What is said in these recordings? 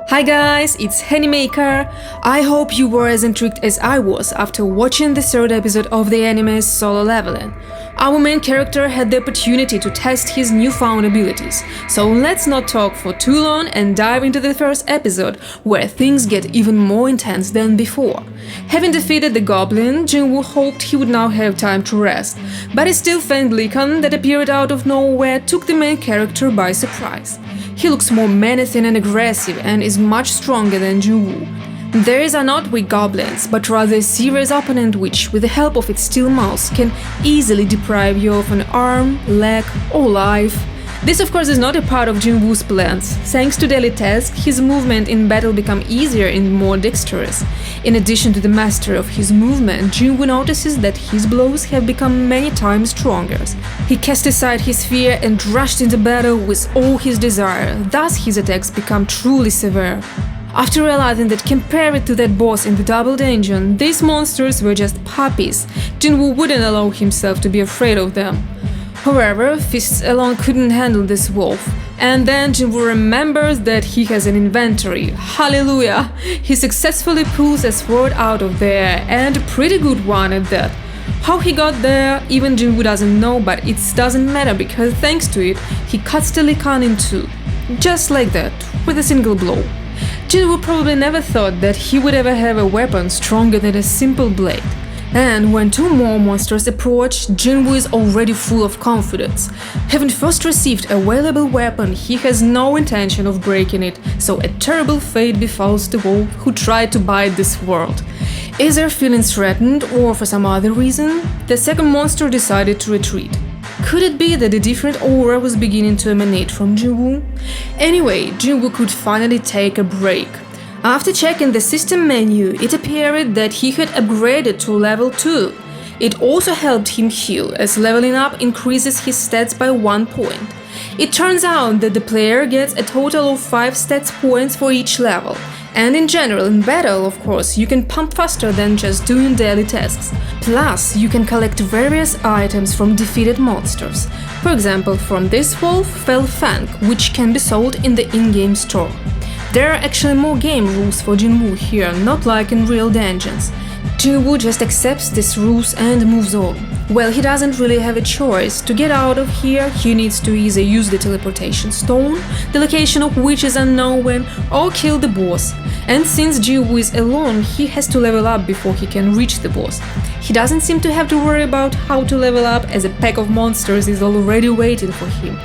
Hi guys, it's Hennymaker. I hope you were as intrigued as I was after watching the third episode of the anime's Solo Leveling. Our main character had the opportunity to test his newfound abilities, so let's not talk for too long and dive into the first episode, where things get even more intense than before. Having defeated the goblin, Jinwoo hoped he would now have time to rest, but a still-fanged Lycan that appeared out of nowhere took the main character by surprise. He looks more menacing and aggressive and is much stronger than Jinwoo. Theirs are not weak goblins, but rather a serious opponent which, with the help of its steel mouth, can easily deprive you of an arm, leg or life. This of course is not a part of Jinwoo's plans. Thanks to daily tasks, his movement in battle become easier and more dexterous. In addition to the mastery of his movement, Jinwoo notices that his blows have become many times stronger. He cast aside his fear and rushed into battle with all his desire, thus his attacks become truly severe. After realizing that compared to that boss in the double dungeon, these monsters were just puppies, Jinwoo wouldn't allow himself to be afraid of them. However, fists alone couldn't handle this wolf, and then Jinwoo remembers that he has an inventory. Hallelujah! He successfully pulls a sword out of there, and a pretty good one at that. How he got there, even Jinwoo doesn't know, but it doesn't matter because thanks to it, he cuts the Lycan in two. Just like that, with a single blow. Jinwoo probably never thought that he would ever have a weapon stronger than a simple blade. And when two more monsters approach, Jinwoo is already full of confidence. Having first received a valuable weapon, he has no intention of breaking it, so a terrible fate befalls the wolf who tried to bite this world. Either feeling threatened or for some other reason, the second monster decided to retreat. Could it be that a different aura was beginning to emanate from Jinwoo? Anyway, Jinwoo could finally take a break. After checking the system menu, it appeared that he had upgraded to level 2. It also helped him heal, as leveling up increases his stats by 1 point. It turns out that the player gets a total of 5 stats points for each level. And in general, in battle, of course, you can pump faster than just doing daily tasks. Plus, you can collect various items from defeated monsters. For example, from this wolf fell Fang, which can be sold in the in-game store. There are actually more game rules for Jinwoo here, not like in real dungeons. Jinwoo just accepts these rules and moves on. Well, he doesn't really have a choice. To get out of here, he needs to either use the teleportation stone, the location of which is unknown, or kill the boss. And since Jinwoo is alone, he has to level up before he can reach the boss. He doesn't seem to have to worry about how to level up, as a pack of monsters is already waiting for him.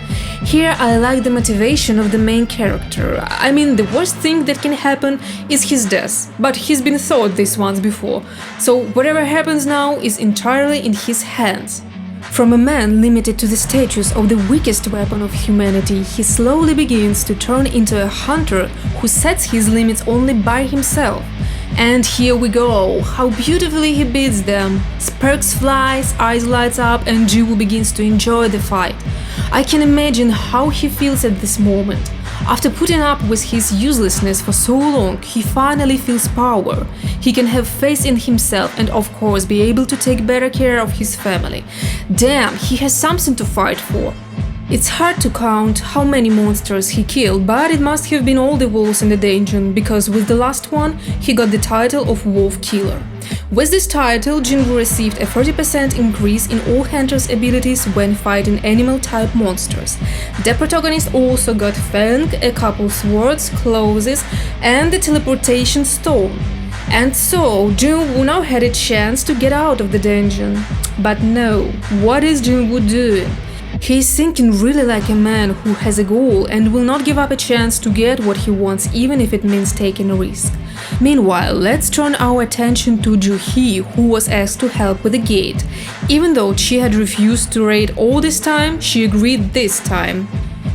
Here I like the motivation of the main character. I mean, the worst thing that can happen is his death, but he's been thought this once before, so whatever happens now is entirely in his hands. From a man limited to the status of the weakest weapon of humanity, he slowly begins to turn into a hunter who sets his limits only by himself. And here we go, how beautifully he beats them. Sparks flies, eyes lights up, and Jinwoo begins to enjoy the fight. I can imagine how he feels at this moment. After putting up with his uselessness for so long, he finally feels power. He can have faith in himself and of course be able to take better care of his family. Damn, he has something to fight for. It's hard to count how many monsters he killed, but it must have been all the wolves in the dungeon, because with the last one, he got the title of Wolf Killer. With this title, Jinwoo received a 30% increase in all hunters' abilities when fighting animal-type monsters. The protagonist also got Fang, a couple swords, clothes, and the teleportation stone. And so, Jinwoo now had a chance to get out of the dungeon. But no, what is Jinwoo doing? He is thinking really like a man who has a goal and will not give up a chance to get what he wants, even if it means taking a risk. Meanwhile, let's turn our attention to Joo-hee, who was asked to help with the gate. Even though she had refused to raid all this time, she agreed this time.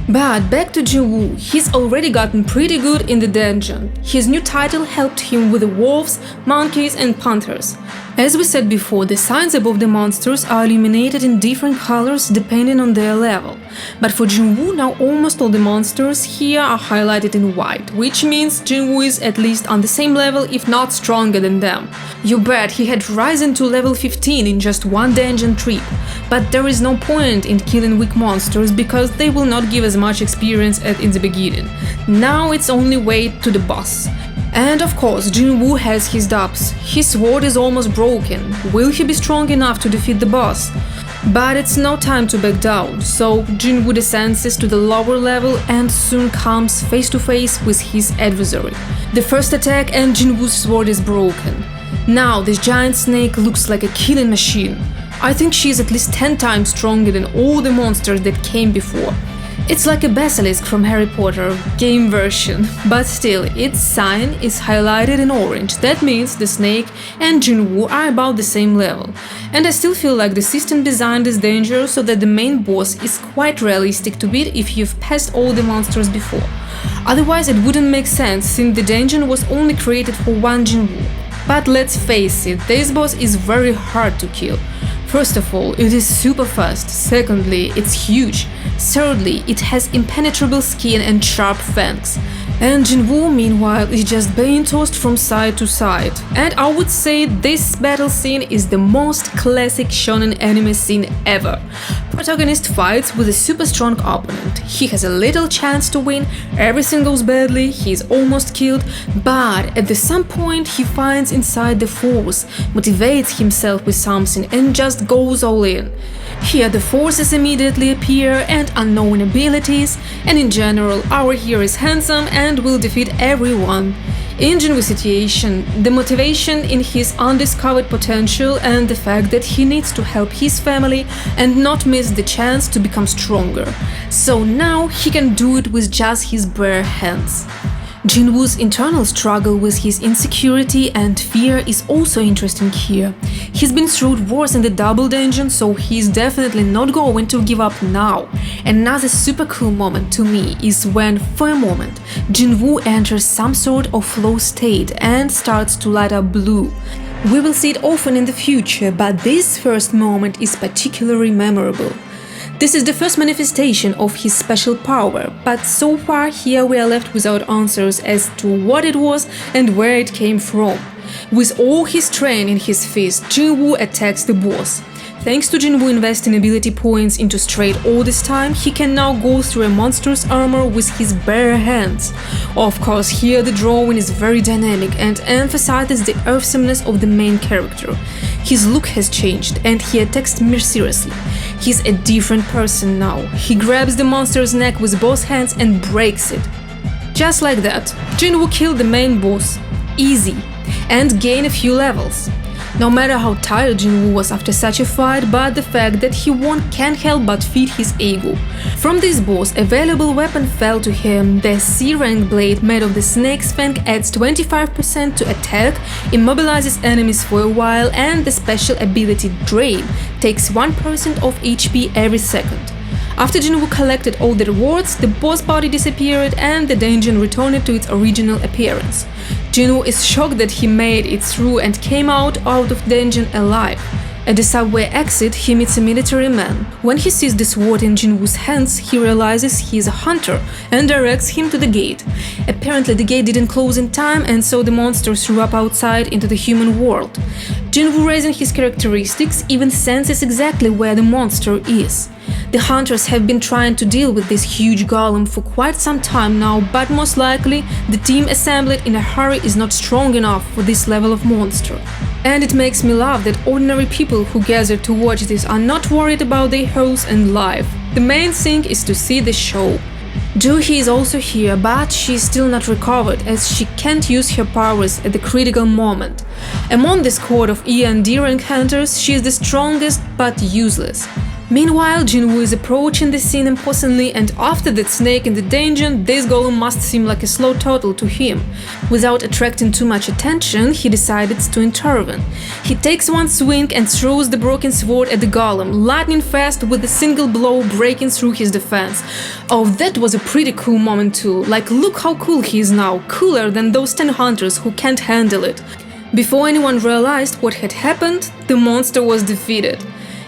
But back to Jinwoo, he's already gotten pretty good in the dungeon. His new title helped him with the wolves, monkeys and panthers. As we said before, the signs above the monsters are illuminated in different colors depending on their level. But for Jinwoo, now almost all the monsters here are highlighted in white, which means Jinwoo is at least on the same level, if not stronger than them. You bet he had risen to level 15 in just one dungeon trip. But there is no point in killing weak monsters because they will not give us as much experience as in the beginning. Now it's only wait to the boss. And of course, Jinwoo has his doubts. His sword is almost broken. Will he be strong enough to defeat the boss? But it's no time to back down, so Jinwoo descends to the lower level and soon comes face to face with his adversary. The first attack and Jinwoo's sword is broken. Now this giant snake looks like a killing machine. I think she is at least 10 times stronger than all the monsters that came before. It's like a basilisk from Harry Potter game version, but still, its sign is highlighted in orange. That means the snake and Jinwoo are about the same level. And I still feel like the system designed this danger so that the main boss is quite realistic to beat if you've passed all the monsters before. Otherwise it wouldn't make sense, since the dungeon was only created for one Jinwoo. But let's face it, this boss is very hard to kill. First of all, it is super fast. Secondly, it's huge. Thirdly, it has impenetrable skin and sharp fangs. And Jinwoo, meanwhile, is just being tossed from side to side. And I would say this battle scene is the most classic shonen anime scene ever. Protagonist fights with a super strong opponent. He has a little chance to win, everything goes badly, he's almost killed, but at some point he finds inside the force, motivates himself with something and just goes all in. Here the forces immediately appear and unknown abilities, and in general our hero is handsome and will defeat everyone. In Jinwoo's situation, the motivation in his undiscovered potential and the fact that he needs to help his family and not miss the chance to become stronger. So now he can do it with just his bare hands. Jinwoo's internal struggle with his insecurity and fear is also interesting here. He's been through wars in the double dungeon, so he's definitely not going to give up now. Another super cool moment to me is when, for a moment, Jinwoo enters some sort of flow state and starts to light up blue. We will see it often in the future, but this first moment is particularly memorable. This is the first manifestation of his special power, but so far here we are left without answers as to what it was and where it came from. With all his strength in his fist, Jinwoo attacks the boss. Thanks to Jinwoo investing ability points into straight all this time, he can now go through a monstrous armor with his bare hands. Of course, here the drawing is very dynamic and emphasizes the earthsomeness of the main character. His look has changed and he attacks mercilessly. He's a different person now. He grabs the monster's neck with both hands and breaks it. Just like that, Jinwoo killed the main boss. Easy. And gained a few levels. No matter how tired Jinwoo was after such a fight, but the fact that he won can't help but feed his ego. From this boss, a valuable weapon fell to him. The C-rank blade made of the snake's fang adds 25% to attack, immobilizes enemies for a while, and the special ability Drain takes 1% of HP every second. After Jinwoo collected all the rewards, the boss body disappeared and the dungeon returned to its original appearance. Jinwoo is shocked that he made it through and came out of dungeon alive. At the subway exit, he meets a military man. When he sees the sword in Jinwoo's hands, he realizes he is a hunter and directs him to the gate. Apparently the gate didn't close in time, and so the monster threw up outside into the human world. Jinwoo, raising his characteristics, even senses exactly where the monster is. The hunters have been trying to deal with this huge golem for quite some time now, but most likely the team assembled in a hurry is not strong enough for this level of monster. And it makes me laugh that ordinary people who gather to watch this are not worried about their health and life. The main thing is to see the show. Doohee is also here, but she is still not recovered as she can't use her powers at the critical moment. Among the squad of E and D rank hunters, she is the strongest but useless. Meanwhile, Jinwoo is approaching the scene imposingly, and after that snake in the dungeon, this golem must seem like a slow turtle to him. Without attracting too much attention, he decides to intervene. He takes one swing and throws the broken sword at the golem, lightning fast with a single blow breaking through his defense. Oh, that was a pretty cool moment too. Like, look how cool he is now, cooler than those 10 hunters who can't handle it. Before anyone realized what had happened, the monster was defeated.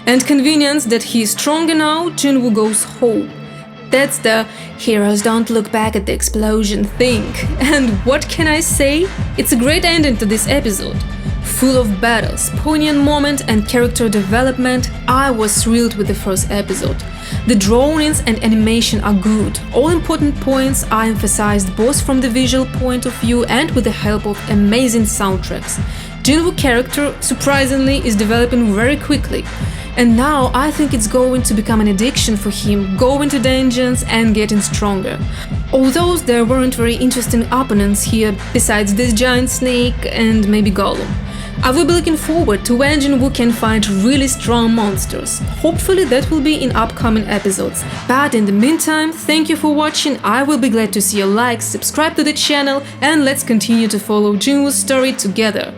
And convinced that he is stronger now, Jinwoo goes home. That's the heroes don't look back at the explosion thing. And what can I say? It's a great ending to this episode. Full of battles, poignant moment and character development, I was thrilled with the first episode. The drawings and animation are good. All important points are emphasized both from the visual point of view and with the help of amazing soundtracks. Jinwoo character, surprisingly, is developing very quickly. And now I think it's going to become an addiction for him, going to dungeons and getting stronger. Although there weren't very interesting opponents here besides this giant snake and maybe Gollum. I will be looking forward to when Jinwoo can find really strong monsters. Hopefully that will be in upcoming episodes. But in the meantime, thank you for watching, I will be glad to see your likes, subscribe to the channel, and let's continue to follow Jinwoo's story together.